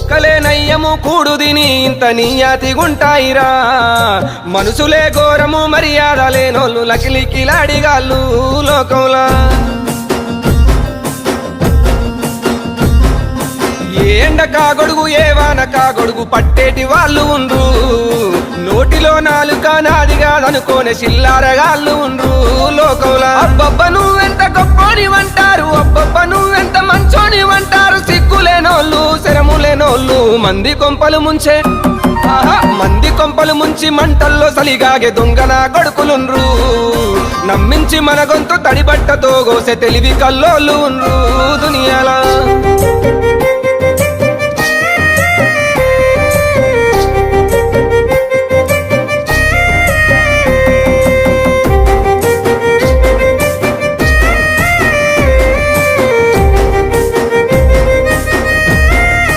కుక్కలే నయ్యము కూడు దిని ఇంత నీయాతిగుంటాయిరా మనుషులే ఘోరము మర్యాద లేనోళ్ళు లకిలికిలాడిగాళ్ళు లోకంలా ఏ ఎండ కాగొడుగు ఏ వాన కాగొడుగు పట్టేటి వాళ్ళు ఉండ్రు నోటిలో నాలుక నాది కాదనుకోనే చిల్లారగాళ్ళు ఉండ్రు లోకంలా అబ్బబ్బ నువ్వెంత గొప్పోనివంటారు అబ్బబ్బ నువ్వెంత మంచోనివంటారు సిగ్గులేనోళ్ళు శరములేనోళ్ళు మంది కొంపలు ముంచే మంది కొంపలు ముంచి మంటల్లో సలిగాగే దొంగన కొడుకులుండ్రు నమ్మించి మన గొంతు తడిబట్టతో గోసె తెలివి కల్లోళ్ళు ఉండ్రు దునియాలా